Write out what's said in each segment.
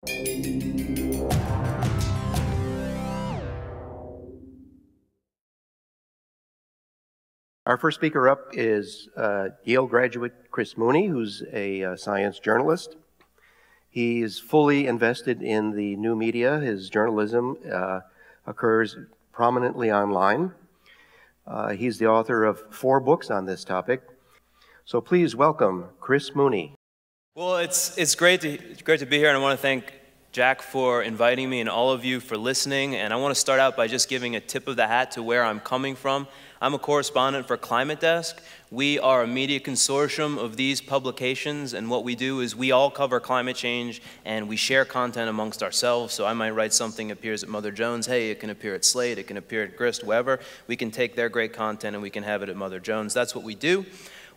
Our first speaker up is Yale graduate Chris Mooney, who's a science journalist. He's fully invested in the new media. His journalism occurs prominently online. He's the author of 4 books on this topic. So please welcome Chris Mooney. Well, it's great to be here, and I want to thank Jack for inviting me and all of you for listening. And I want to start out by just giving a tip of the hat to where I'm coming from. I'm a correspondent for Climate Desk. We are a media consortium of these publications, and what we do is we all cover climate change and we share content amongst ourselves. So I might write something that appears at Mother Jones. Hey, it can appear at Slate, it can appear at Grist, wherever. We can take their great content and we can have it at Mother Jones. That's what we do.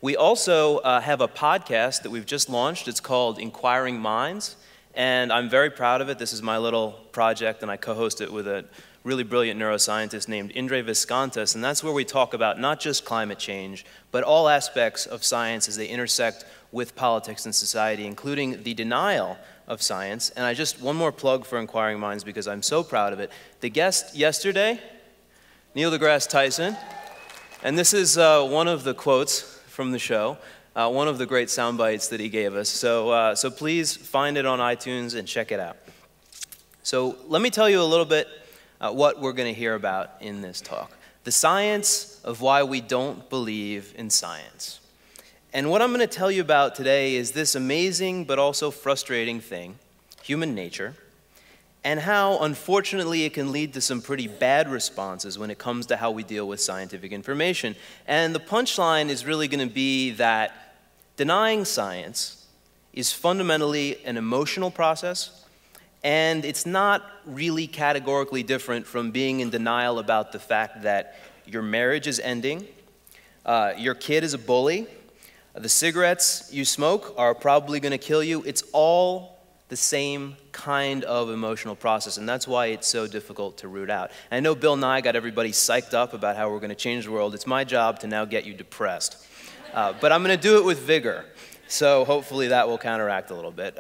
We also have a podcast that we've just launched. It's called Inquiring Minds, and I'm very proud of it. This is my little project, and I co-host it with a really brilliant neuroscientist named Indre Viscontas, and that's where we talk about not just climate change, but all aspects of science as they intersect with politics and society, including the denial of science. And one more plug for Inquiring Minds because I'm so proud of it. The guest yesterday, Neil deGrasse Tyson, and this is one of the quotes from the show, one of the great sound bites that he gave us. So please find it on iTunes and check it out. So let me tell you a little bit what we're going to hear about in this talk. The science of why we don't believe in science. And what I'm going to tell you about today is this amazing but also frustrating thing, human nature, and how, unfortunately, it can lead to some pretty bad responses when it comes to how we deal with scientific information. And the punchline is really going to be that denying science is fundamentally an emotional process, and it's not really categorically different from being in denial about the fact that your marriage is ending, your kid is a bully, the cigarettes you smoke are probably going to kill you. It's all the same kind of emotional process, and that's why it's so difficult to root out. And I know Bill Nye got everybody psyched up about how we're going to change the world. It's my job to now get you depressed. But I'm going to do it with vigor, so hopefully that will counteract a little bit.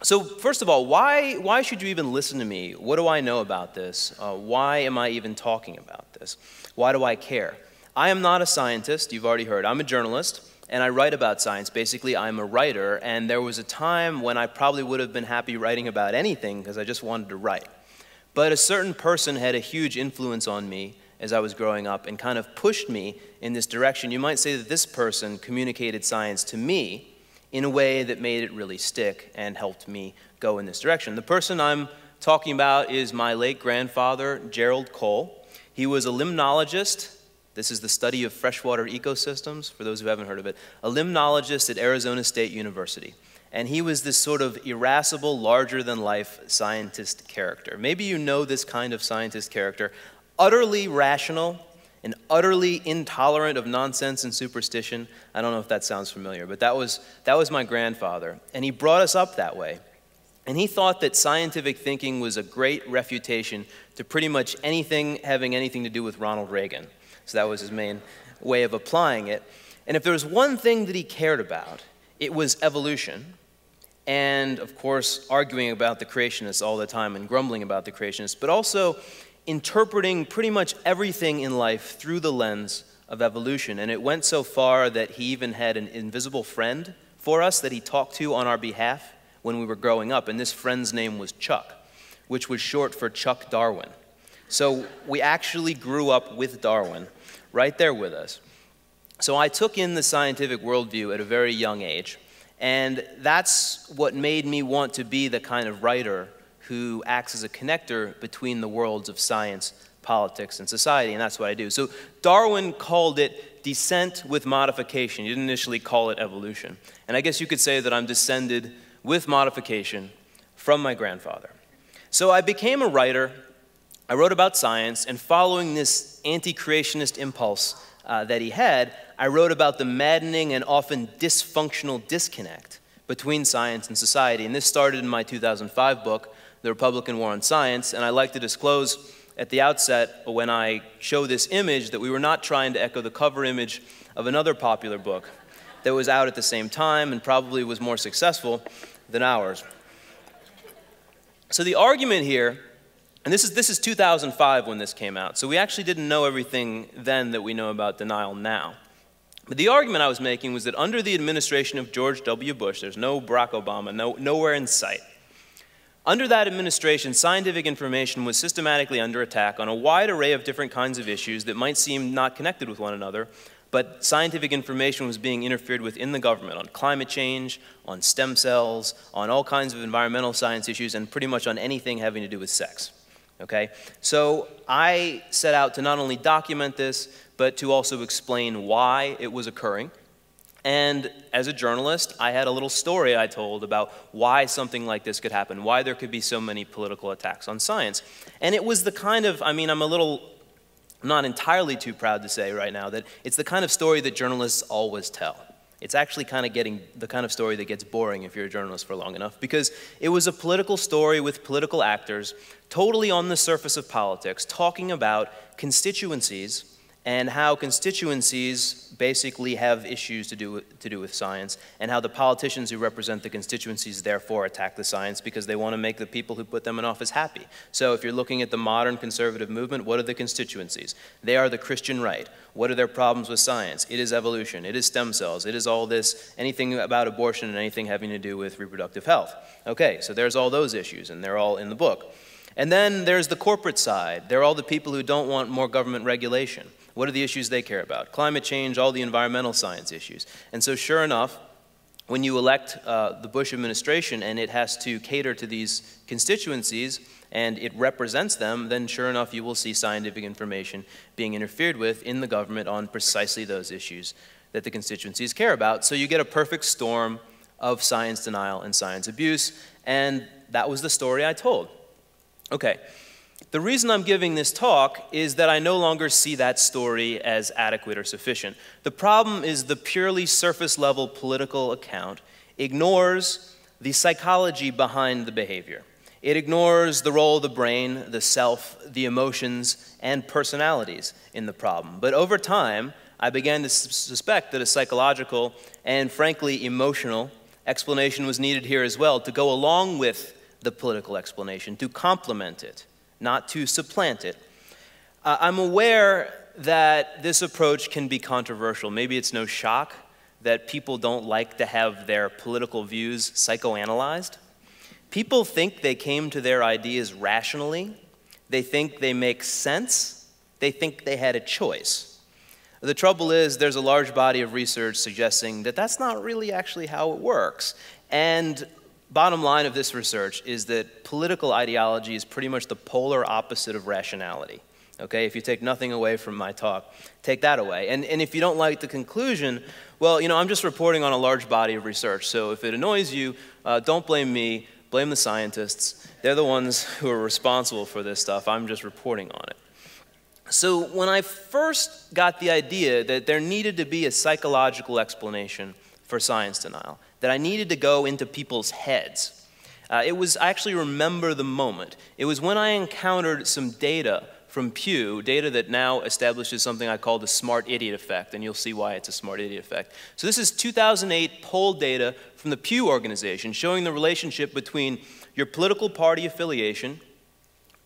So first of all, why should you even listen to me? What do I know about this? Why am I even talking about this? Why do I care? I am not a scientist, you've already heard. I'm a journalist, and I write about science. Basically, I'm a writer, and there was a time when I probably would have been happy writing about anything because I just wanted to write. But a certain person had a huge influence on me as I was growing up and kind of pushed me in this direction. You might say that this person communicated science to me in a way that made it really stick and helped me go in this direction. The person I'm talking about is my late grandfather, Gerald Cole. He was a limnologist. This is the study of freshwater ecosystems, for those who haven't heard of it. A limnologist at Arizona State University. And he was this sort of irascible, larger-than-life scientist character. Maybe you know this kind of scientist character. Utterly rational and utterly intolerant of nonsense and superstition. I don't know if that sounds familiar, but that was my grandfather. And he brought us up that way. And he thought that scientific thinking was a great refutation to pretty much anything having anything to do with Ronald Reagan. So that was his main way of applying it. And if there was one thing that he cared about, it was evolution. And, of course, arguing about the creationists all the time and grumbling about the creationists, but also interpreting pretty much everything in life through the lens of evolution. And it went so far that he even had an invisible friend for us that he talked to on our behalf when we were growing up. And this friend's name was Chuck, which was short for Chuck Darwin. So we actually grew up with Darwin right there with us. So I took in the scientific worldview at a very young age. And that's what made me want to be the kind of writer who acts as a connector between the worlds of science, politics, and society, and that's what I do. So Darwin called it descent with modification. He didn't initially call it evolution. And I guess you could say that I'm descended with modification from my grandfather. So I became a writer. I wrote about science, and following this anti-creationist impulse that he had, I wrote about the maddening and often dysfunctional disconnect between science and society. And this started in my 2005 book, The Republican War on Science, and I like to disclose at the outset when I show this image that we were not trying to echo the cover image of another popular book that was out at the same time and probably was more successful than ours. So the argument here, and this is 2005 when this came out, so we actually didn't know everything then that we know about denial now. But the argument I was making was that under the administration of George W. Bush, there's no Barack Obama, nowhere in sight. Under that administration, scientific information was systematically under attack on a wide array of different kinds of issues that might seem not connected with one another, but scientific information was being interfered with in the government on climate change, on stem cells, on all kinds of environmental science issues, and pretty much on anything having to do with sex. Okay? So I set out to not only document this, but to also explain why it was occurring. And as a journalist, I had a little story I told about why something like this could happen, why there could be so many political attacks on science. And it was the kind of, I mean, I'm not entirely too proud to say right now that it's the kind of story that journalists always tell. It's actually kind of getting the kind of story that gets boring if you're a journalist for long enough, because it was a political story with political actors totally on the surface of politics, talking about constituencies and how constituencies basically have issues to do with science, and how the politicians who represent the constituencies therefore attack the science because they want to make the people who put them in office happy. So if you're looking at the modern conservative movement, what are the constituencies? They are the Christian right. What are their problems with science? It is evolution, it is stem cells, it is all this, anything about abortion and anything having to do with reproductive health. Okay, so there's all those issues, and they're all in the book. And then there's the corporate side. They're all the people who don't want more government regulation. What are the issues they care about? Climate change, all the environmental science issues. And so sure enough, when you elect the Bush administration and it has to cater to these constituencies and it represents them, then sure enough you will see scientific information being interfered with in the government on precisely those issues that the constituencies care about. So you get a perfect storm of science denial and science abuse, and that was the story I told. Okay. The reason I'm giving this talk is that I no longer see that story as adequate or sufficient. The problem is the purely surface-level political account ignores the psychology behind the behavior. It ignores the role of the brain, the self, the emotions, and personalities in the problem. But over time, I began to suspect that a psychological and, frankly, emotional explanation was needed here as well to go along with the political explanation, to complement it, not to supplant it. I'm aware that this approach can be controversial. Maybe it's no shock that people don't like to have their political views psychoanalyzed. People think they came to their ideas rationally. They think they make sense. They think they had a choice. The trouble is there's a large body of research suggesting that that's not really actually how it works. And bottom line of this research is that political ideology is pretty much the polar opposite of rationality. Okay, if you take nothing away from my talk, take that away. And if you don't like the conclusion, well, you know, I'm just reporting on a large body of research. So if it annoys you, don't blame me, blame the scientists. They're the ones who are responsible for this stuff. I'm just reporting on it. So when I first got the idea that there needed to be a psychological explanation for science denial, that I needed to go into people's heads, I actually remember the moment. It was when I encountered some data from Pew, data that now establishes something I call the smart idiot effect, and you'll see why it's a smart idiot effect. So this is 2008 poll data from the Pew organization showing the relationship between your political party affiliation,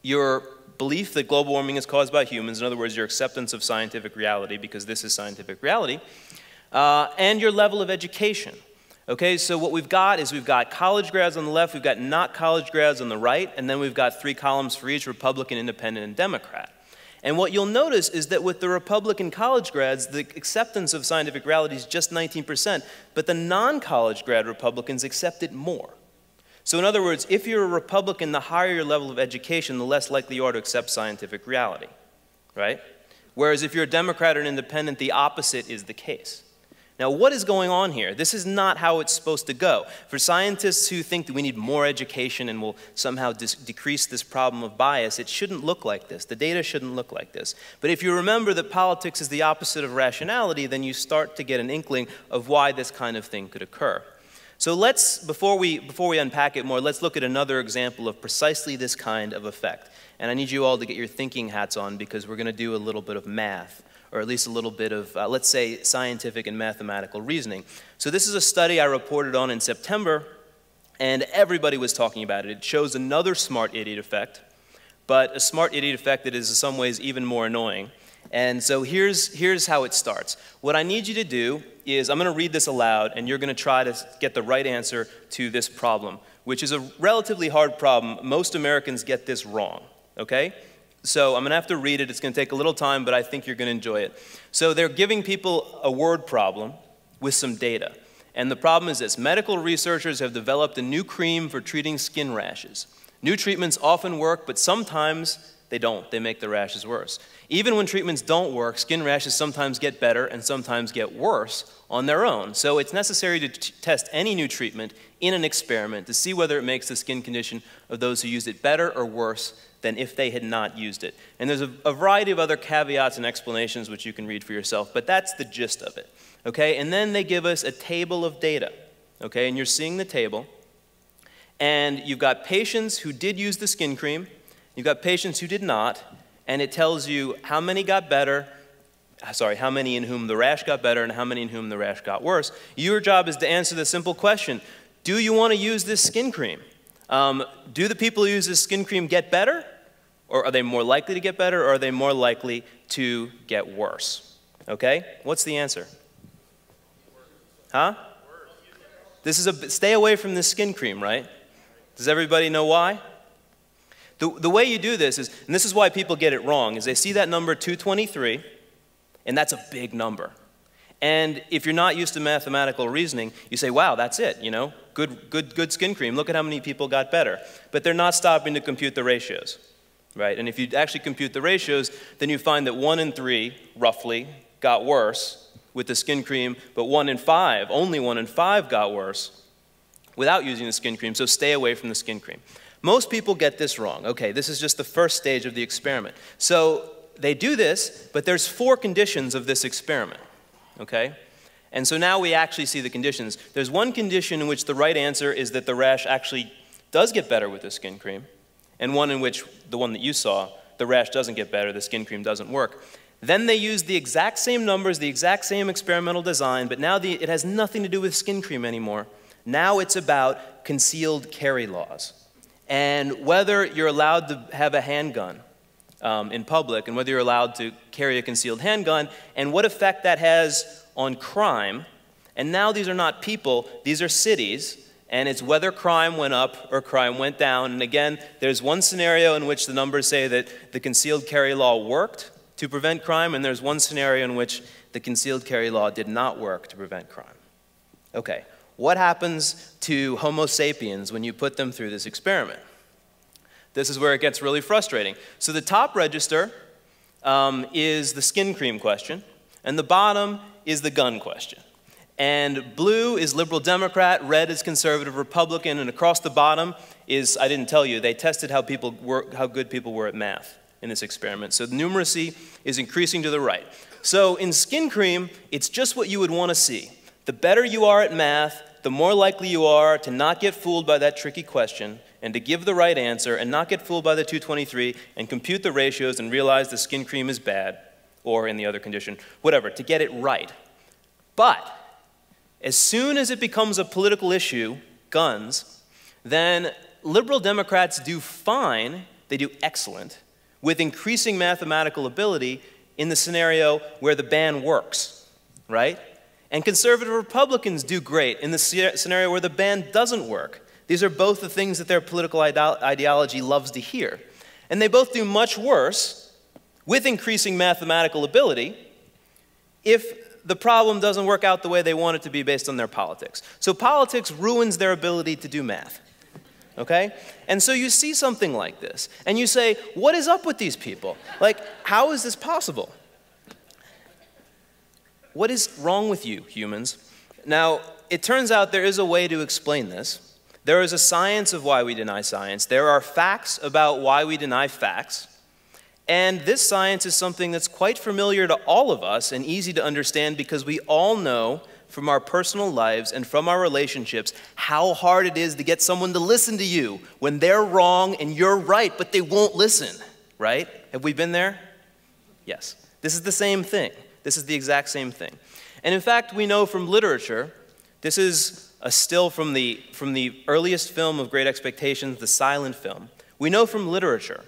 your belief that global warming is caused by humans, in other words, your acceptance of scientific reality, because this is scientific reality, and your level of education. Okay, so what we've got is we've got college grads on the left, we've got not college grads on the right, and then we've got 3 columns for each: Republican, Independent, and Democrat. And what you'll notice is that with the Republican college grads, the acceptance of scientific reality is just 19%, but the non-college grad Republicans accept it more. So in other words, if you're a Republican, the higher your level of education, the less likely you are to accept scientific reality, right? Whereas if you're a Democrat or an Independent, the opposite is the case. Now, what is going on here? This is not how it's supposed to go. For scientists who think that we need more education and will somehow decrease this problem of bias, it shouldn't look like this. The data shouldn't look like this. But if you remember that politics is the opposite of rationality, then you start to get an inkling of why this kind of thing could occur. So let's, before we unpack it more, let's look at another example of precisely this kind of effect. And I need you all to get your thinking hats on because we're going to do a little bit of math, or at least a little bit of, let's say, scientific and mathematical reasoning. So this is a study I reported on in September, And everybody was talking about it. It shows another smart idiot effect, but a smart idiot effect that is in some ways even more annoying. And so here's how it starts. What I need you to do is I'm going to read this aloud, and you're going to try to get the right answer to this problem, which is a relatively hard problem. Most Americans get this wrong, okay? So I'm going to have to read it. It's going to take a little time, but I think you're going to enjoy it. So they're giving people a word problem with some data. And the problem is this: medical researchers have developed a new cream for treating skin rashes. New treatments often work, but sometimes they don't. They make the rashes worse. Even when treatments don't work, skin rashes sometimes get better and sometimes get worse on their own. So it's necessary to test any new treatment in an experiment to see whether it makes the skin condition of those who used it better or worse than if they had not used it. And there's a variety of other caveats and explanations which you can read for yourself, but that's the gist of it. Okay, and then they give us a table of data, okay, and you're seeing the table, and you've got patients who did use the skin cream, you've got patients who did not, and it tells you how many got better, how many in whom the rash got better and how many in whom the rash got worse. Your job is to answer the simple question: do you want to use this skin cream? Do the people who use this skin cream get better, or are they more likely to get better, or are they more likely to get worse? Okay, what's the answer? Huh? This is stay away from this skin cream, right? Does everybody know why? The way you do this is, and this is why people get it wrong, is they see that number 223, and that's a big number. And if you're not used to mathematical reasoning, you say, wow, that's it, you know, good skin cream. Look at how many people got better. But they're not stopping to compute the ratios, right? And if you actually compute the ratios, then you find that 1 in 3, roughly, got worse with the skin cream, but 1 in 5, only 1 in 5 got worse without using the skin cream, so stay away from the skin cream. Most people get this wrong. Okay, this is just the first stage of the experiment. So they do this, but there's 4 conditions of this experiment, okay? And so now we actually see the conditions. There's one condition in which the right answer is that the rash actually does get better with the skin cream, and one in which, the one that you saw, the rash doesn't get better, the skin cream doesn't work. Then they use the exact same numbers, the exact same experimental design, but now it has nothing to do with skin cream anymore. Now it's about concealed carry laws, and whether you're allowed to have a handgun in public, and whether you're allowed to carry a concealed handgun, and what effect that has on crime. And now these are not people, these are cities, and it's whether crime went up or crime went down. And again, there's one scenario in which the numbers say that the concealed carry law worked to prevent crime, and there's one scenario in which the concealed carry law did not work to prevent crime. Okay, what happens to Homo sapiens when you put them through this experiment? This is where it gets really frustrating. So the top register is the skin cream question, and the bottom is the gun question. And blue is liberal Democrat, red is conservative Republican, and across the bottom is, I didn't tell you, they tested how good people were at math in this experiment. So the numeracy is increasing to the right. So in skin cream, it's just what you would want to see. The better you are at math, the more likely you are to not get fooled by that tricky question and to give the right answer and not get fooled by the 223 and compute the ratios and realize the skin cream is bad, or in the other condition, whatever, to get it right. But as soon as it becomes a political issue, guns, then liberal Democrats do fine, they do excellent, with increasing mathematical ability in the scenario where the ban works, right? And conservative Republicans do great in the scenario where the ban doesn't work. These are both the things that their political ideology loves to hear. And they both do much worse with increasing mathematical ability if the problem doesn't work out the way they want it to be based on their politics. So politics ruins their ability to do math. Okay? And so you see something like this, and you say, what is up with these people? Like, how is this possible? What is wrong with you, humans? Now, it turns out there is a way to explain this. There is a science of why we deny science. There are facts about why we deny facts. And this science is something that's quite familiar to all of us and easy to understand because we all know from our personal lives and from our relationships how hard it is to get someone to listen to you when they're wrong and you're right, but they won't listen, right? Have we been there? Yes. This is the same thing. This is the exact same thing. And in fact, we know from literature, this is a still from the earliest film of Great Expectations, the silent film, we know from literature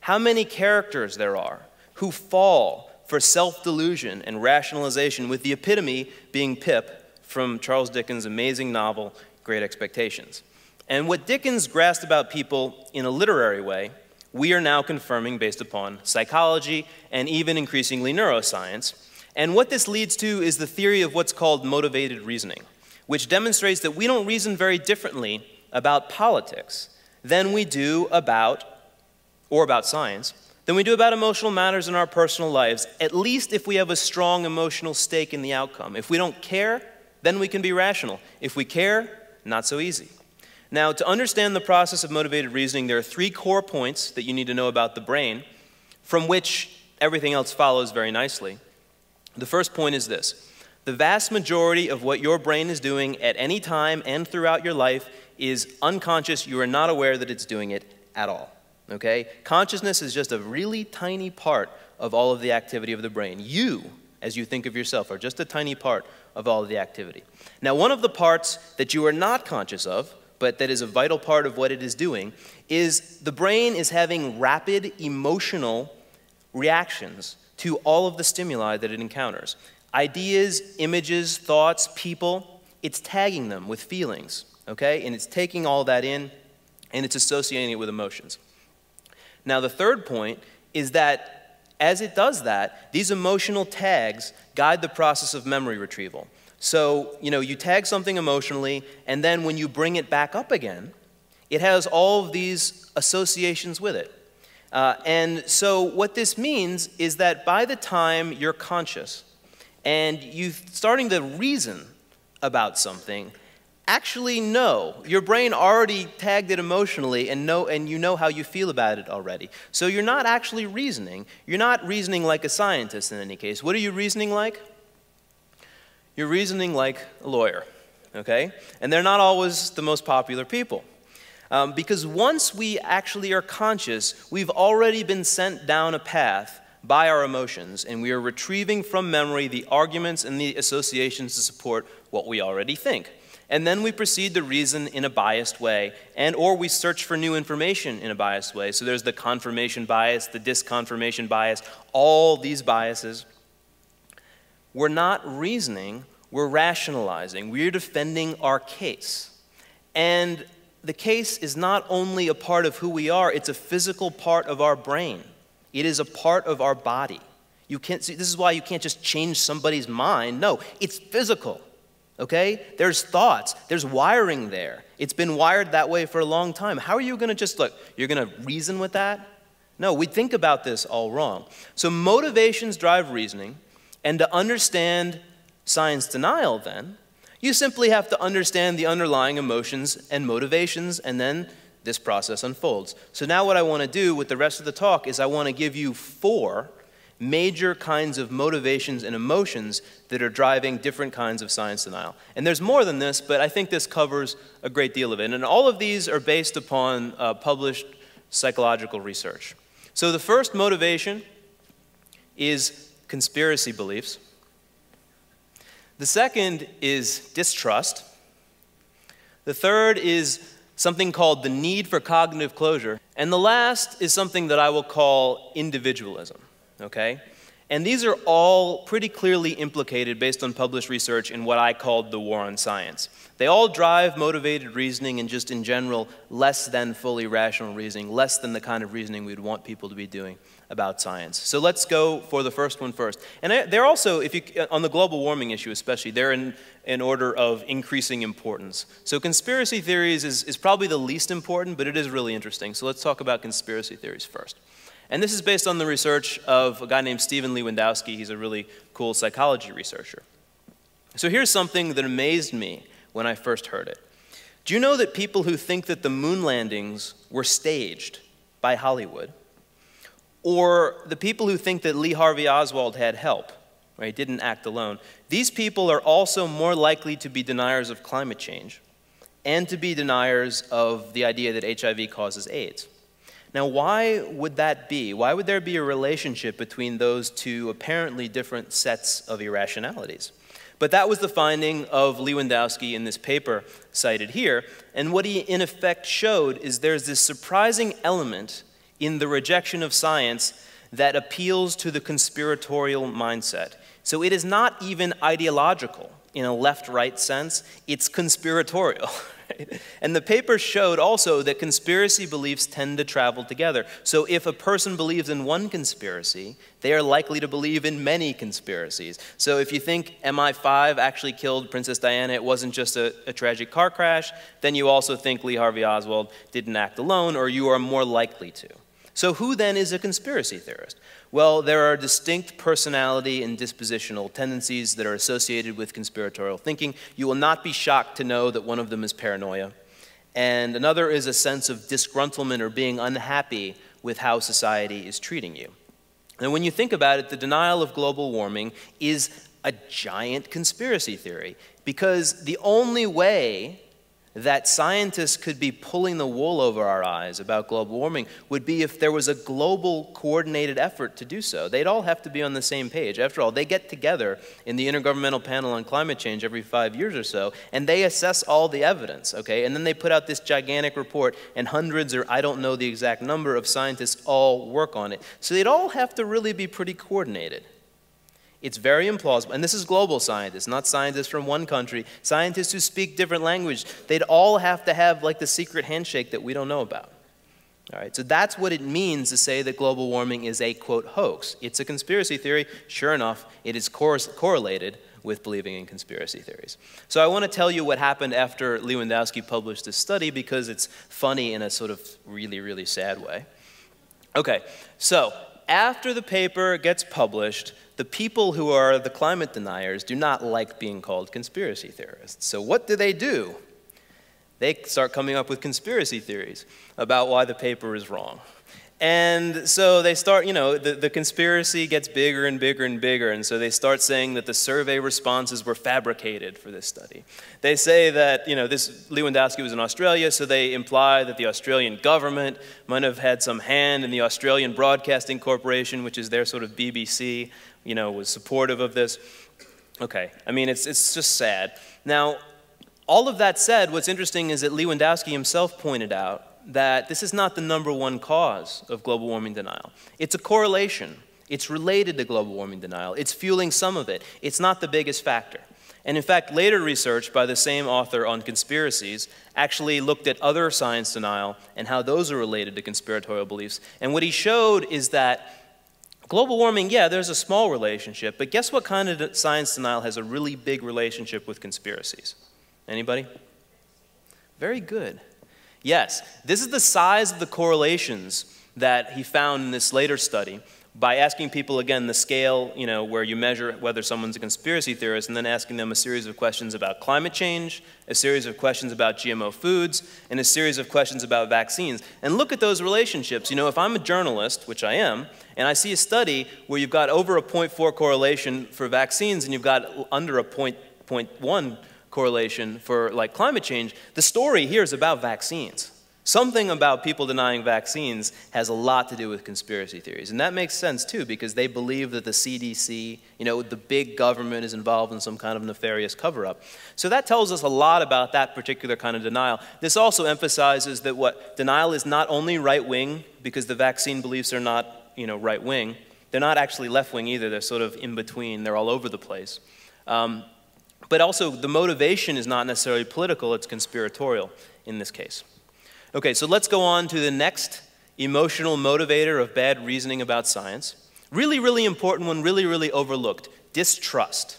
how many characters there are who fall for self-delusion and rationalization, with the epitome being Pip from Charles Dickens' amazing novel, Great Expectations. And what Dickens grasped about people in a literary way, we are now confirming based upon psychology and even increasingly neuroscience. And what this leads to is the theory of what's called motivated reasoning, which demonstrates that we don't reason very differently about politics than we do about science, than we do about emotional matters in our personal lives, at least if we have a strong emotional stake in the outcome. If we don't care, then we can be rational. If we care, not so easy. Now, to understand the process of motivated reasoning, there are 3 core points that you need to know about the brain, from which everything else follows very nicely. The first point is this: the vast majority of what your brain is doing at any time and throughout your life is unconscious. You are not aware that it's doing it at all. Okay? Consciousness is just a really tiny part of all of the activity of the brain. You, as you think of yourself, are just a tiny part of all of the activity. Now, one of the parts that you are not conscious of, but that is a vital part of what it is doing, is the brain is having rapid emotional reactions to all of the stimuli that it encounters. Ideas, images, thoughts, people, it's tagging them with feelings, okay? And it's taking all that in, and it's associating it with emotions. Now, the third point is that as it does that, these emotional tags guide the process of memory retrieval. So, you tag something emotionally, and then when you bring it back up again, it has all of these associations with it. And so what this means is that by the time you're conscious and you're starting to reason about something, actually know, your brain already tagged it emotionally and you know how you feel about it already. So you're not actually reasoning. You're not reasoning like a scientist in any case. What are you reasoning like? You're reasoning like a lawyer, okay? And they're not always the most popular people. Because once we actually are conscious, we've already been sent down a path by our emotions, and we are retrieving from memory the arguments and the associations to support what we already think. And then we proceed to reason in a biased way, or we search for new information in a biased way. So there's the confirmation bias, the disconfirmation bias, all these biases. We're not reasoning, we're rationalizing. We're defending our case. And the case is not only a part of who we are, it's a physical part of our brain. It is a part of our body. You can't see, this is why you can't just change somebody's mind. No, it's physical, okay? There's thoughts, there's wiring there. It's been wired that way for a long time. How are you gonna you're gonna reason with that? No, we think about this all wrong. So motivations drive reasoning, and to understand science denial then, you simply have to understand the underlying emotions and motivations, and then this process unfolds. So now what I want to do with the rest of the talk is I want to give you 4 major kinds of motivations and emotions that are driving different kinds of science denial. And there's more than this, but I think this covers a great deal of it. And all of these are based upon published psychological research. So the first motivation is conspiracy beliefs. The second is distrust. The third is something called the need for cognitive closure. And the last is something that I will call individualism, okay? And these are all pretty clearly implicated based on published research in what I called the war on science. They all drive motivated reasoning and just in general less than fully rational reasoning, less than the kind of reasoning we'd want people to be doing about science. So let's go for the first one first. And they're also, on the global warming issue especially, they're in order of increasing importance. So conspiracy theories is probably the least important, but it is really interesting. So let's talk about conspiracy theories first. And this is based on the research of a guy named Stephen Lewandowski. He's a really cool psychology researcher. So here's something that amazed me when I first heard it. Do you know that people who think that the moon landings were staged by Hollywood, or the people who think that Lee Harvey Oswald had help, right, didn't act alone, these people are also more likely to be deniers of climate change and to be deniers of the idea that HIV causes AIDS. Now, why would that be? Why would there be a relationship between those two apparently different sets of irrationalities? But that was the finding of Lewandowski in this paper cited here. And what he in effect showed is there's this surprising element in the rejection of science that appeals to the conspiratorial mindset. So it is not even ideological in a left-right sense, it's conspiratorial. Right? And the paper showed also that conspiracy beliefs tend to travel together. So if a person believes in one conspiracy, they are likely to believe in many conspiracies. So if you think MI5 actually killed Princess Diana, it wasn't just a tragic car crash, then you also think Lee Harvey Oswald didn't act alone, or you are more likely to. So who then is a conspiracy theorist? Well, there are distinct personality and dispositional tendencies that are associated with conspiratorial thinking. You will not be shocked to know that one of them is paranoia. And another is a sense of disgruntlement or being unhappy with how society is treating you. And when you think about it, the denial of global warming is a giant conspiracy theory, because the only way that scientists could be pulling the wool over our eyes about global warming would be if there was a global coordinated effort to do so. They'd all have to be on the same page. After all, they get together in the Intergovernmental Panel on Climate Change every 5 years or so, and they assess all the evidence, okay? And then they put out this gigantic report, and hundreds, or I don't know the exact number, of scientists all work on it. So they'd all have to really be pretty coordinated. It's very implausible, and this is global scientists, not scientists from one country, scientists who speak different language. They'd all have to have like the secret handshake that we don't know about. All right, so that's what it means to say that global warming is a, quote, hoax. It's a conspiracy theory. Sure enough, it is correlated with believing in conspiracy theories. So I want to tell you what happened after Lewandowski published this study, because it's funny in a sort of really, really sad way. Okay, so after the paper gets published, the people who are the climate deniers do not like being called conspiracy theorists. So what do? They start coming up with conspiracy theories about why the paper is wrong. And so they start, you know, the conspiracy gets bigger and bigger and bigger, and so they start saying that the survey responses were fabricated for this study. They say that, you know, this Lewandowski was in Australia, so they imply that the Australian government might have had some hand in the Australian Broadcasting Corporation, which is their sort of BBC, you know, was supportive of this. Okay, I mean, it's just sad. Now, all of that said, what's interesting is that Lewandowski himself pointed out that this is not the #1 cause of global warming denial. It's a correlation. It's related to global warming denial. It's fueling some of it. It's not the biggest factor. And in fact, later research by the same author on conspiracies actually looked at other science denial and how those are related to conspiratorial beliefs. And what he showed is that global warming, yeah, there's a small relationship, but guess what kind of science denial has a really big relationship with conspiracies? Anybody? Very good. Yes, this is the size of the correlations that he found in this later study by asking people, again, the scale, you know, where you measure whether someone's a conspiracy theorist, and then asking them a series of questions about climate change, a series of questions about GMO foods, and a series of questions about vaccines. And look at those relationships. You know, if I'm a journalist, which I am, and I see a study where you've got over a 0.4 correlation for vaccines and you've got under a 0.1 correlation for like climate change, the story here is about vaccines. Something about people denying vaccines has a lot to do with conspiracy theories. And that makes sense too, because they believe that the CDC, you know, the big government is involved in some kind of nefarious cover-up. So that tells us a lot about that particular kind of denial. This also emphasizes that what denial is not only right-wing, because the vaccine beliefs are not, you know, right-wing. They're not actually left-wing either. They're sort of in between. They're all over the place. But also, the motivation is not necessarily political, it's conspiratorial in this case. Okay, so let's go on to the next emotional motivator of bad reasoning about science. Really, really important one, really, really overlooked, distrust.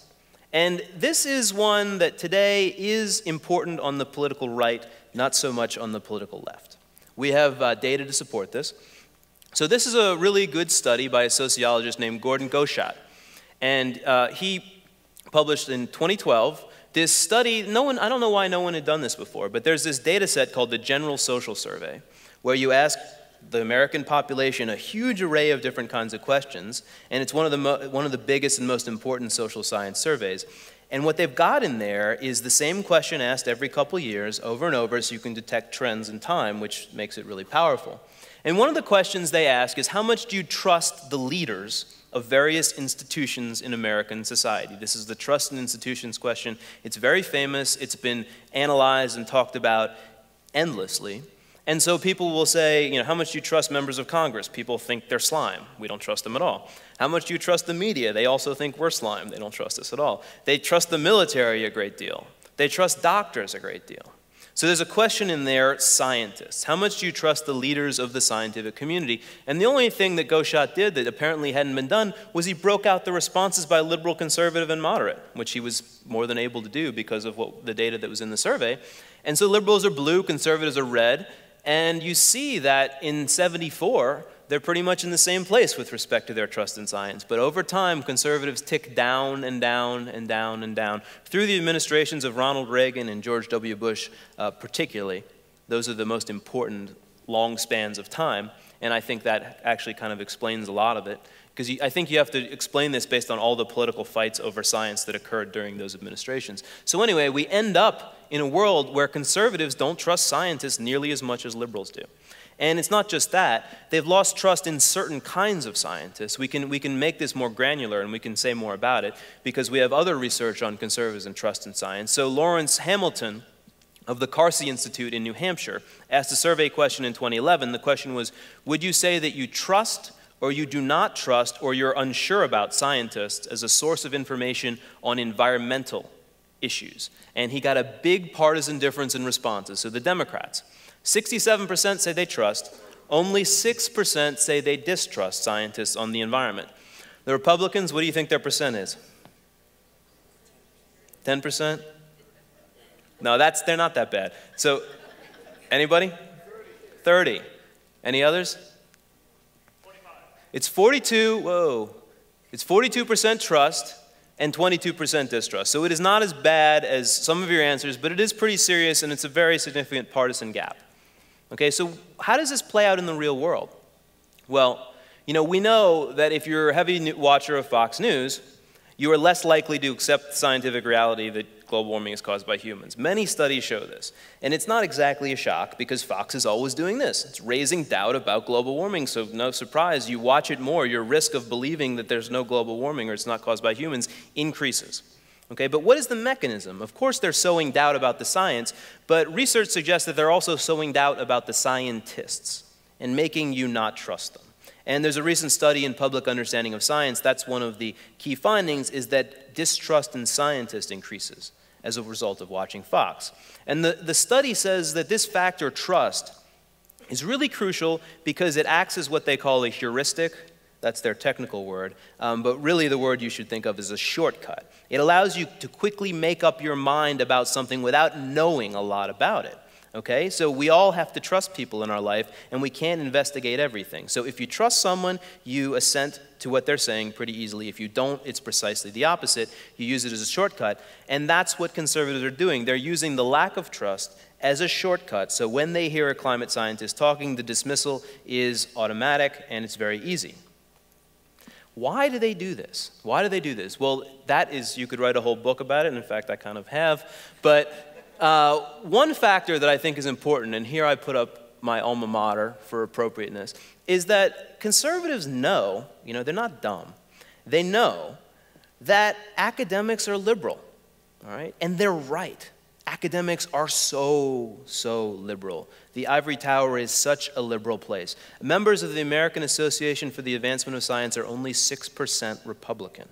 And this is one that today is important on the political right, not so much on the political left. We have data to support this. So this is a really good study by a sociologist named Gordon Goshat. And he published in 2012, this study, I don't know why no one had done this before, but there's this data set called the General Social Survey, where you ask the American population a huge array of different kinds of questions, and it's one of the biggest and most important social science surveys. And what they've got in there is the same question asked every couple years, over and over, so you can detect trends in time, which makes it really powerful. And one of the questions they ask is, how much do you trust the leaders of various institutions in American society. This is the trust in institutions question. It's very famous. It's been analyzed and talked about endlessly. And so people will say, you know, how much do you trust members of Congress? People think they're slime. We don't trust them at all. How much do you trust the media? They also think we're slime. They don't trust us at all. They trust the military a great deal. They trust doctors a great deal. So there's a question in there, scientists. How much do you trust the leaders of the scientific community? And the only thing that Goshat did that apparently hadn't been done was he broke out the responses by liberal, conservative, and moderate, which he was more than able to do because of the data that was in the survey. And so liberals are blue, conservatives are red, and you see that in '74, they're pretty much in the same place with respect to their trust in science. But over time, conservatives tick down and down and down and down. Through the administrations of Ronald Reagan and George W. Bush particularly, those are the most important long spans of time. And I think that actually kind of explains a lot of it. Because I think you have to explain this based on all the political fights over science that occurred during those administrations. So anyway, we end up in a world where conservatives don't trust scientists nearly as much as liberals do. And it's not just that. They've lost trust in certain kinds of scientists. We can make this more granular and we can say more about it because we have other research on conservatives and trust in science. So Lawrence Hamilton of the Carsey Institute in New Hampshire asked a survey question in 2011. The question was, would you say that you trust or you do not trust or you're unsure about scientists as a source of information on environmental issues? And he got a big partisan difference in responses. So the Democrats, 67% say they trust, only 6% say they distrust scientists on the environment. The Republicans, what do you think their percent is? 10%? No, they're not that bad. So, anybody? 30. Any others? 45. It's 42, whoa. It's 42% trust and 22% distrust. So it is not as bad as some of your answers, but it is pretty serious and it's a very significant partisan gap. Okay, so how does this play out in the real world? Well, you know, we know that if you're a heavy watcher of Fox News, you are less likely to accept the scientific reality that global warming is caused by humans. Many studies show this. And it's not exactly a shock because Fox is always doing this. It's raising doubt about global warming, so no surprise, you watch it more, your risk of believing that there's no global warming or it's not caused by humans increases. Okay, but what is the mechanism? Of course they're sowing doubt about the science, but research suggests that they're also sowing doubt about the scientists and making you not trust them. And there's a recent study in Public Understanding of Science, that's one of the key findings, is that distrust in scientists increases as a result of watching Fox. And the study says that this factor, trust, is really crucial because it acts as what they call a heuristic. That's their technical word, but really the word you should think of is a shortcut. It allows you to quickly make up your mind about something without knowing a lot about it. Okay, so we all have to trust people in our life, and we can't investigate everything. So if you trust someone, you assent to what they're saying pretty easily. If you don't, it's precisely the opposite. You use it as a shortcut, and that's what conservatives are doing. They're using the lack of trust as a shortcut, so when they hear a climate scientist talking, the dismissal is automatic, and it's very easy. Why do they do this? Why do they do this? Well, that is, you could write a whole book about it, and in fact, I kind of have, but one factor that I think is important, and here I put up my alma mater for appropriateness, is that conservatives know, you know, they're not dumb, they know that academics are liberal, all right? And they're right. Academics are so liberal. The ivory tower is such a liberal place. Members of the American Association for the Advancement of Science are only 6% Republican,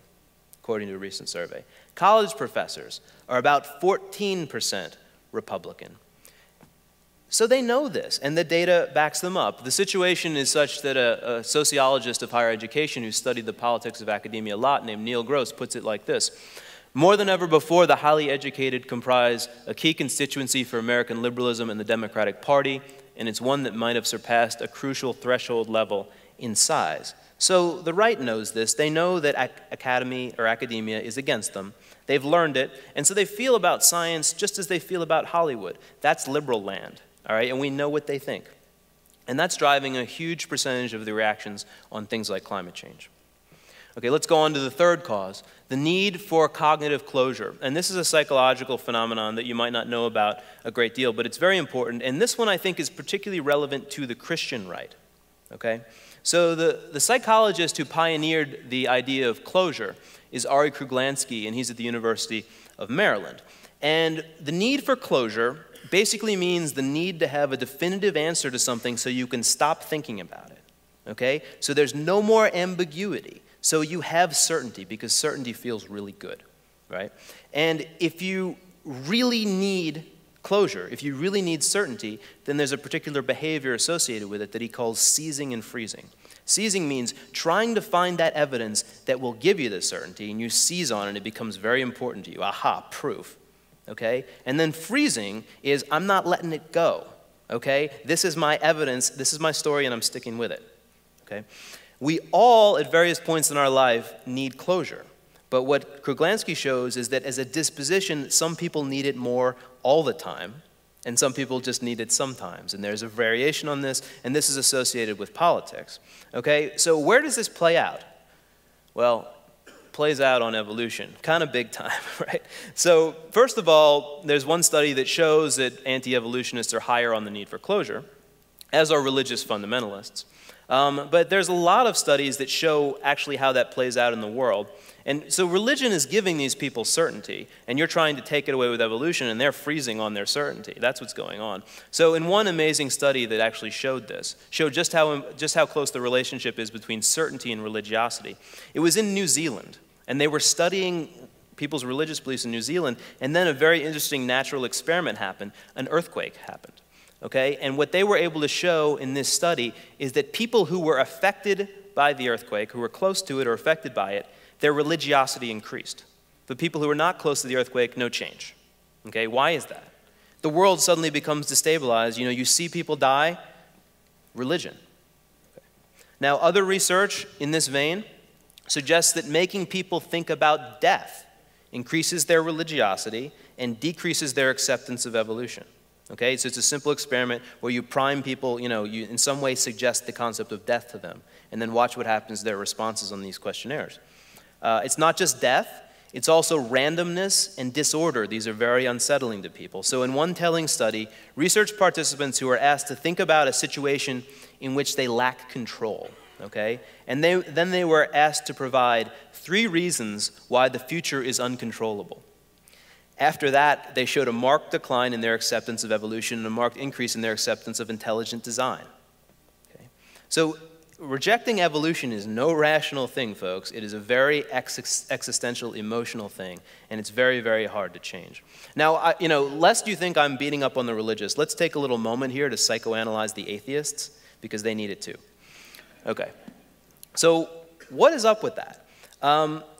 according to a recent survey. College professors are about 14% Republican. So they know this, and the data backs them up. The situation is such that a sociologist of higher education who studied the politics of academia a lot, named Neil Gross, puts it like this. More than ever before, the highly educated comprise a key constituency for American liberalism and the Democratic Party, and it's one that might have surpassed a crucial threshold level in size. So the right knows this. They know that academia is against them. They've learned it, and so they feel about science just as they feel about Hollywood. That's liberal land, all right, and we know what they think. And that's driving a huge percentage of the reactions on things like climate change. Okay, let's go on to the third cause, the need for cognitive closure. And this is a psychological phenomenon that you might not know about a great deal, but it's very important. And this one I think is particularly relevant to the Christian right. okay? So the psychologist who pioneered the idea of closure is Ari Kruglansky, and he's at the University of Maryland. And the need for closure basically means the need to have a definitive answer to something so you can stop thinking about it, okay? So there's no more ambiguity. So you have certainty because certainty feels really good, right? And if you really need closure, if you really need certainty, then there's a particular behavior associated with it that he calls seizing and freezing. Seizing means trying to find that evidence that will give you the certainty, and you seize on it, and it becomes very important to you. Aha, proof, okay? And then freezing is, I'm not letting it go, okay? This is my evidence, this is my story, and I'm sticking with it, okay? We all, at various points in our life, need closure. But what Kruglansky shows is that as a disposition, some people need it more all the time, and some people just need it sometimes. And there's a variation on this, and this is associated with politics. Okay, so where does this play out? Well, it plays out on evolution, kind of big time, right? So first of all, there's one study that shows that anti-evolutionists are higher on the need for closure, as are religious fundamentalists. But there's a lot of studies that show actually how that plays out in the world. And so religion is giving these people certainty, and you're trying to take it away with evolution, and they're freezing on their certainty. That's what's going on. So in one amazing study that actually showed this, showed just how close the relationship is between certainty and religiosity. It was in New Zealand, and they were studying people's religious beliefs in New Zealand, and then a very interesting natural experiment happened. An earthquake happened. Okay? And what they were able to show in this study is that people who were affected by the earthquake, who were close to it or affected by it, their religiosity increased. The people who were not close to the earthquake, no change. Okay? Why is that? The world suddenly becomes destabilized. You know, you see people die, religion. Okay. Now, other research in this vein suggests that making people think about death increases their religiosity and decreases their acceptance of evolution. Okay, so it's a simple experiment where you prime people, you in some way suggest the concept of death to them, and then watch what happens to their responses on these questionnaires. It's not just death, it's also randomness and disorder. These are very unsettling to people. So in one telling study, research participants who were asked to think about a situation in which they lack control, okay? And then they were asked to provide 3 reasons why the future is uncontrollable. After that, they showed a marked decline in their acceptance of evolution and a marked increase in their acceptance of intelligent design. Okay? So rejecting evolution is no rational thing, folks. It is a very existential, emotional thing, and it's very, very hard to change. Now, lest you think I'm beating up on the religious, let's take a little moment here to psychoanalyze the atheists, because they need it too. Okay. So what is up with that?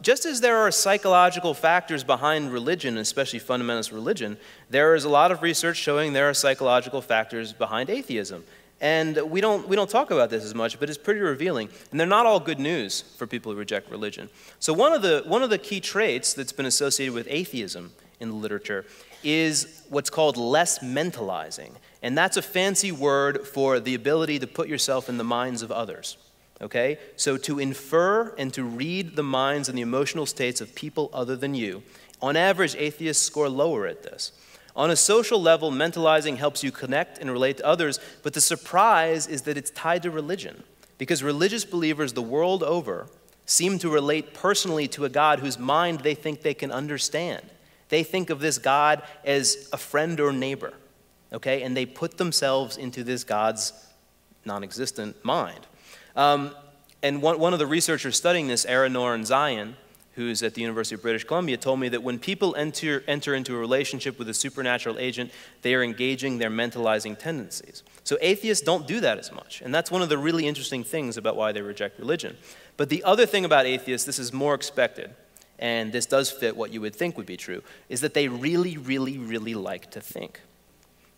Just as there are psychological factors behind religion, especially fundamentalist religion, there is a lot of research showing there are psychological factors behind atheism. And we don't talk about this as much, but it's pretty revealing. And they're not all good news for people who reject religion. So one of the key traits that's been associated with atheism in the literature is what's called less mentalizing. And that's a fancy word for the ability to put yourself in the minds of others. Okay? So to infer and to read the minds and the emotional states of people other than you, on average, atheists score lower at this. On a social level, mentalizing helps you connect and relate to others, but the surprise is that it's tied to religion, because religious believers the world over seem to relate personally to a God whose mind they think they can understand. They think of this God as a friend or neighbor, okay? And they put themselves into this God's non-existent mind. And one of the researchers studying this, Eleanor and Zion, who's at the University of British Columbia, told me that when people enter into a relationship with a supernatural agent, they are engaging their mentalizing tendencies. So atheists don't do that as much. And that's one of the really interesting things about why they reject religion. But the other thing about atheists, this is more expected, and this does fit what you would think would be true, is that they really, really, really like to think.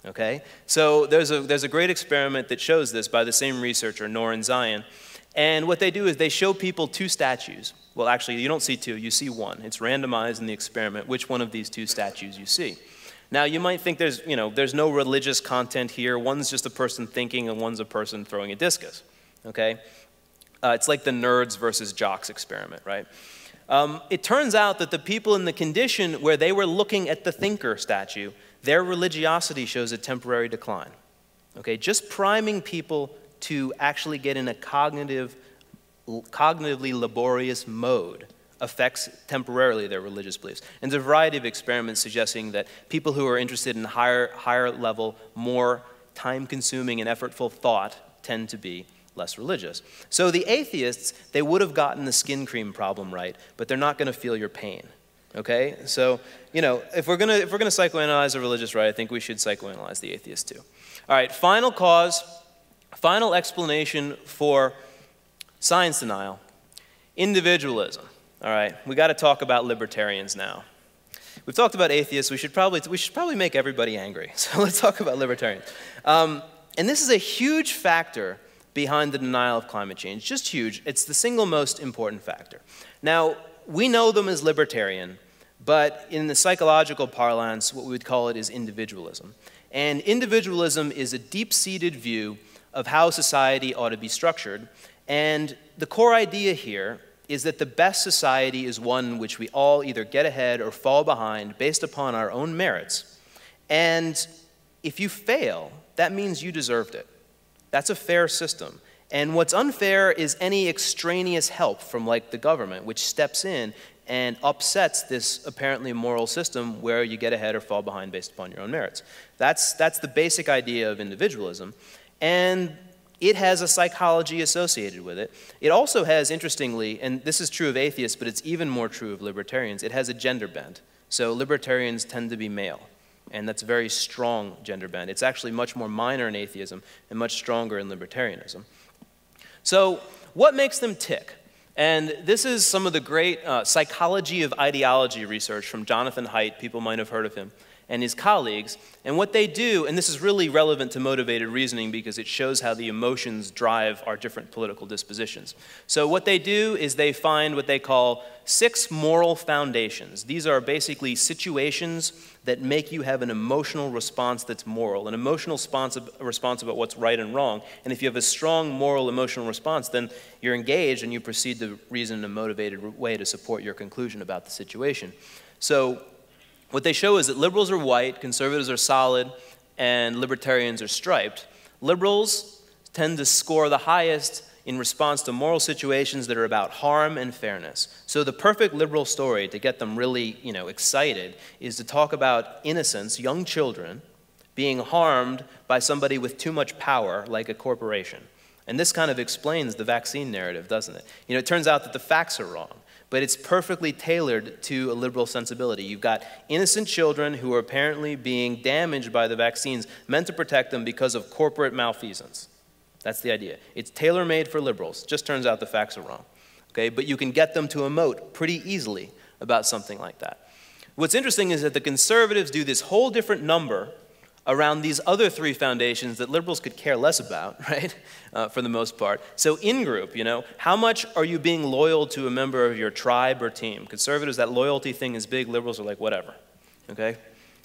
Okay? So there's a great experiment that shows this by the same researcher, Nor and Zion. And what they do is they show people 2 statues. Well, actually, you don't see 2, you see 1. It's randomized in the experiment which one of these 2 statues you see. Now, you might think there's no religious content here. One's just a person thinking and one's a person throwing a discus. Okay? It's like the nerds versus jocks experiment, right? It turns out that the people in the condition where they were looking at the thinker statue, their religiosity shows a temporary decline. Okay? Just priming people to actually get in a cognitively laborious mode affects temporarily their religious beliefs. And there's a variety of experiments suggesting that people who are interested in higher level, more time-consuming and effortful thought tend to be less religious. So the atheists, they would have gotten the skin cream problem right, but they're not going to feel your pain. Okay? So, you know, if we're gonna psychoanalyze a religious right, I think we should psychoanalyze the atheist too. All right, final cause, final explanation for science denial, individualism. All right, we got to talk about libertarians now. We've talked about atheists. We should probably make everybody angry. So let's talk about libertarians. And this is a huge factor behind the denial of climate change. Just huge. It's the single most important factor. Now, we know them as libertarian, but in the psychological parlance, what we would call it is individualism. And individualism is a deep-seated view of how society ought to be structured. And the core idea here is that the best society is one in which we all either get ahead or fall behind based upon our own merits. And if you fail, that means you deserved it. That's a fair system. And what's unfair is any extraneous help from, like, the government, which steps in and upsets this apparently moral system where you get ahead or fall behind based upon your own merits. That's the basic idea of individualism. And it has a psychology associated with it. It also has, interestingly, and this is true of atheists, but it's even more true of libertarians, it has a gender bent. So libertarians tend to be male, and that's a very strong gender bent. It's actually much more minor in atheism and much stronger in libertarianism. So what makes them tick? And this is some of the great psychology of ideology research from Jonathan Haidt. People might have heard of him, and his colleagues. And what they do, and this is really relevant to motivated reasoning because it shows how the emotions drive our different political dispositions. So what they do is they find what they call 6 moral foundations. These are basically situations that make you have an emotional response that's moral, an emotional response about what's right and wrong. And if you have a strong moral emotional response, then you're engaged and you proceed to reason in a motivated way to support your conclusion about the situation. So what they show is that liberals are white, conservatives are solid, and libertarians are striped. Liberals tend to score the highest in response to moral situations that are about harm and fairness. So the perfect liberal story to get them really, excited is to talk about innocents, young children, being harmed by somebody with too much power, like a corporation. And this kind of explains the vaccine narrative, doesn't it? It turns out that the facts are wrong, but it's perfectly tailored to a liberal sensibility. You've got innocent children who are apparently being damaged by the vaccines, meant to protect them because of corporate malfeasance. That's the idea. It's tailor-made for liberals. Just turns out the facts are wrong. Okay? But you can get them to emote pretty easily about something like that. What's interesting is that the conservatives do this whole different number around these other 3 foundations that liberals could care less about, right, for the most part. So in-group, how much are you being loyal to a member of your tribe or team? Conservatives, that loyalty thing is big. Liberals are like, whatever, okay?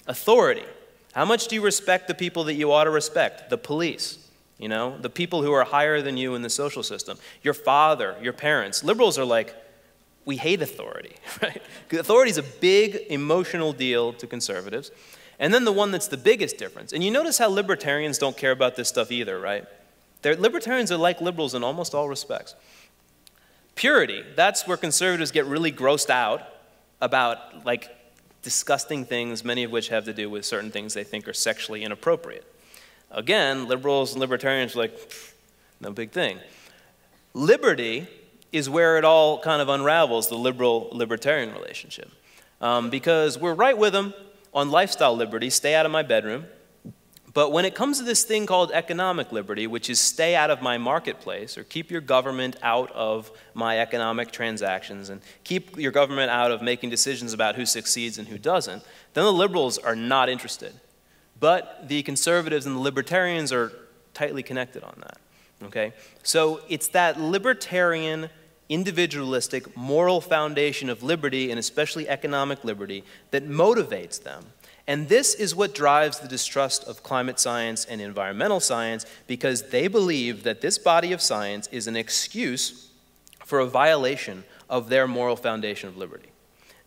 Authority. How much do you respect the people that you ought to respect? The police, the people who are higher than you in the social system. Your father, your parents. Liberals are like, we hate authority, right? Authority is a big emotional deal to conservatives. And then the one that's the biggest difference, and you notice how libertarians don't care about this stuff either, right? Libertarians are like liberals in almost all respects. Purity, that's where conservatives get really grossed out about, like, disgusting things, many of which have to do with certain things they think are sexually inappropriate. Again, liberals and libertarians are like, no big thing. Liberty is where it all kind of unravels, the liberal-libertarian relationship. Because we're right with them on lifestyle liberty, stay out of my bedroom. But when it comes to this thing called economic liberty, which is stay out of my marketplace, or keep your government out of my economic transactions, and keep your government out of making decisions about who succeeds and who doesn't, then the liberals are not interested. But the conservatives and the libertarians are tightly connected on that, okay? So it's that libertarian, individualistic, moral foundation of liberty, and especially economic liberty, that motivates them. And this is what drives the distrust of climate science and environmental science, because they believe that this body of science is an excuse for a violation of their moral foundation of liberty.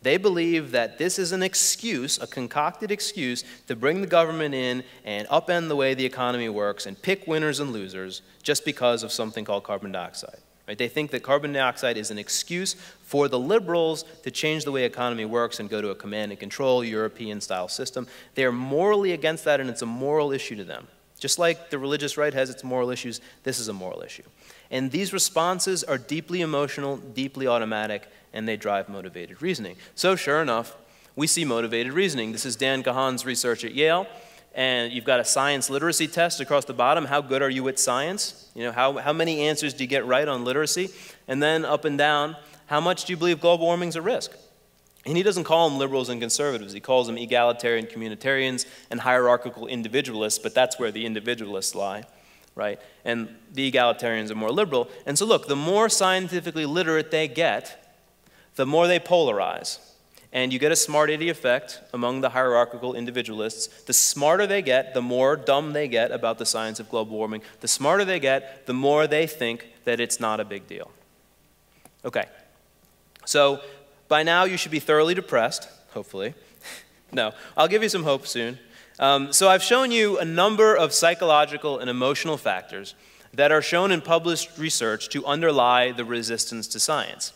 They believe that this is an excuse, a concocted excuse, to bring the government in and upend the way the economy works and pick winners and losers just because of something called carbon dioxide. Right? They think that carbon dioxide is an excuse for the liberals to change the way economy works and go to a command and control European-style system. They are morally against that, and it's a moral issue to them. Just like the religious right has its moral issues, this is a moral issue. And these responses are deeply emotional, deeply automatic, and they drive motivated reasoning. So sure enough, we see motivated reasoning. This is Dan Kahan's research at Yale, and you've got a science literacy test across the bottom. How good are you at science? You know, how many answers do you get right on literacy? And then up and down, how much do you believe global warming is a risk? And he doesn't call them liberals and conservatives. He calls them egalitarian communitarians and hierarchical individualists, but that's where the individualists lie, right? And the egalitarians are more liberal. And so look, the more scientifically literate they get, the more they polarize. And you get a smart idiot effect among the hierarchical individualists. The smarter they get, the more dumb they get about the science of global warming. The smarter they get, the more they think that it's not a big deal. Okay, so by now you should be thoroughly depressed, hopefully. No, I'll give you some hope soon. So I've shown you a number of psychological and emotional factors that are shown in published research to underlie the resistance to science.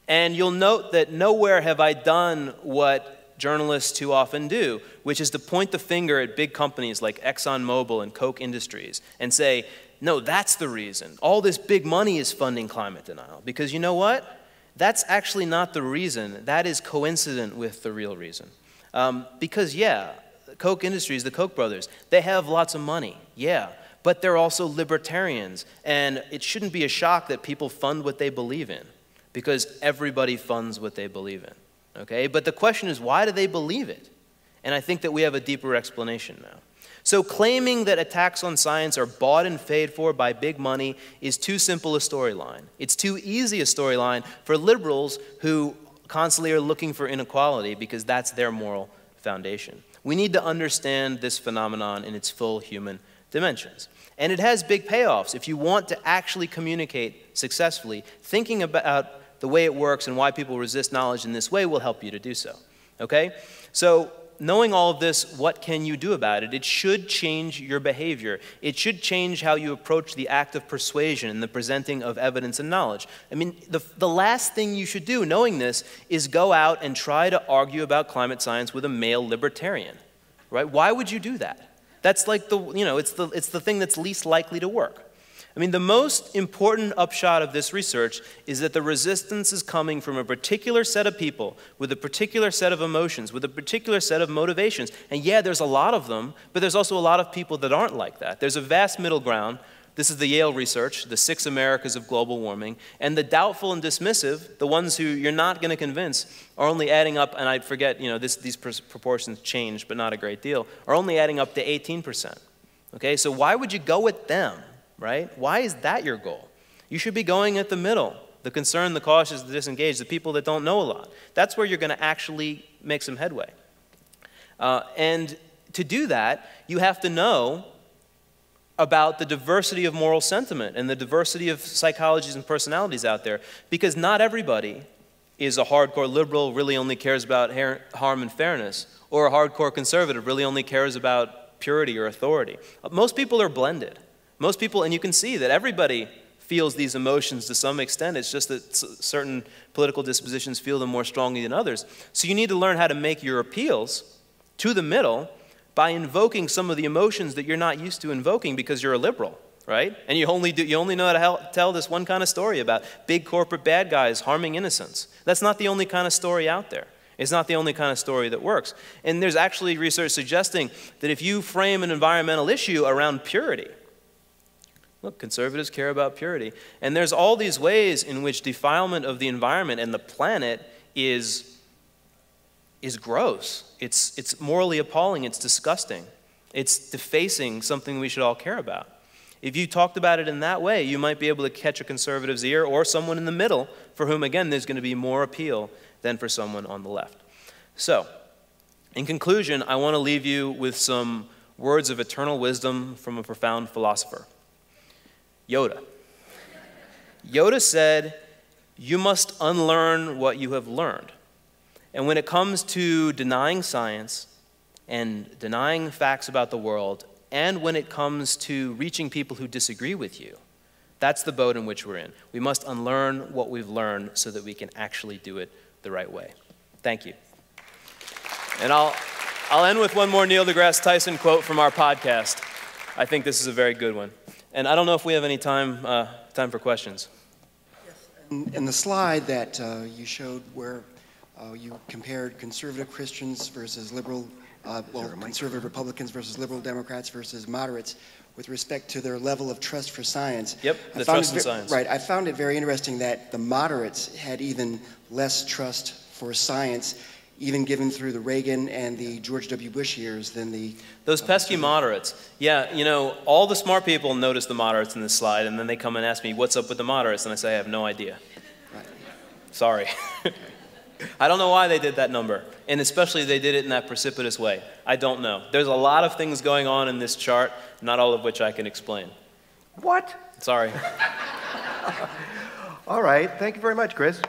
And you'll note that nowhere have I done what journalists too often do, which is to point the finger at big companies like ExxonMobil and Koch Industries and say, no, that's the reason. All this big money is funding climate denial. Because you know what? That's actually not the reason. That is coincident with the real reason. Because, yeah, Koch Industries, the Koch brothers, they have lots of money, yeah. But they're also libertarians. And it shouldn't be a shock that people fund what they believe in, because everybody funds what they believe in, okay? But the question is, why do they believe it? And I think that we have a deeper explanation now. So claiming that attacks on science are bought and paid for by big money is too simple a storyline. It's too easy a storyline for liberals who constantly are looking for inequality because that's their moral foundation. We need to understand this phenomenon in its full human dimensions. And it has big payoffs. If you want to actually communicate successfully, thinking about the way it works and why people resist knowledge in this way will help you to do so, okay? So knowing all of this, what can you do about it? It should change your behavior. It should change how you approach the act of persuasion and the presenting of evidence and knowledge. I mean, the last thing you should do, knowing this, is go out and try to argue about climate science with a male libertarian, right? Why would you do that? That's like it's the thing that's least likely to work. I mean, the most important upshot of this research is that the resistance is coming from a particular set of people with a particular set of emotions, with a particular set of motivations. And yeah, there's a lot of them, but there's also a lot of people that aren't like that. There's a vast middle ground. This is the Yale Research, the 6 Americas of global warming. And the doubtful and dismissive, the ones who you're not going to convince, are only adding up, and I forget, these proportions change, but not a great deal, are only adding up to 18%. Okay, so why would you go with them? Right? Why is that your goal? You should be going at the middle, the concerned, the cautious, the disengaged, the people that don't know a lot. That's where you're going to actually make some headway. And to do that, you have to know about the diversity of moral sentiment and the diversity of psychologies and personalities out there, because not everybody is a hardcore liberal, really only cares about harm and fairness, or a hardcore conservative, really only cares about purity or authority. Most people are blended. Most people, and you can see that everybody feels these emotions to some extent. It's just that certain political dispositions feel them more strongly than others. So you need to learn how to make your appeals to the middle by invoking some of the emotions that you're not used to invoking because you're a liberal, right? And you only know how to tell this one kind of story about big corporate bad guys harming innocents. That's not the only kind of story out there. It's not the only kind of story that works. And there's actually research suggesting that if you frame an environmental issue around purity, look, conservatives care about purity. And there's all these ways in which defilement of the environment and the planet is gross. It's morally appalling. It's disgusting. It's defacing something we should all care about. If you talked about it in that way, you might be able to catch a conservative's ear or someone in the middle for whom, again, there's going to be more appeal than for someone on the left. So, in conclusion, I want to leave you with some words of eternal wisdom from a profound philosopher. Yoda. Yoda said, "You must unlearn what you have learned." And when it comes to denying science and denying facts about the world, and when it comes to reaching people who disagree with you, that's the boat in which we're in. We must unlearn what we've learned so that we can actually do it the right way. Thank you. And I'll end with one more Neil deGrasse Tyson quote from our podcast. I think this is a very good one. And I don't know if we have any time for questions. Yes. In the slide that you showed where you compared conservative Christians versus liberal, conservative Republicans versus liberal Democrats versus moderates with respect to their level of trust for science. Yep, the trust in science. Right, I found it very interesting that the moderates had even less trust for science, even given through the Reagan and the George W. Bush years than the... Those pesky moderates. Yeah, you know, all the smart people notice the moderates in this slide, and then they come and ask me, what's up with the moderates? And I say, I have no idea. Right. Sorry. I don't know why they did that number, and especially they did it in that precipitous way. I don't know. There's a lot of things going on in this chart, not all of which I can explain. What? Sorry. All right. Thank you very much, Chris.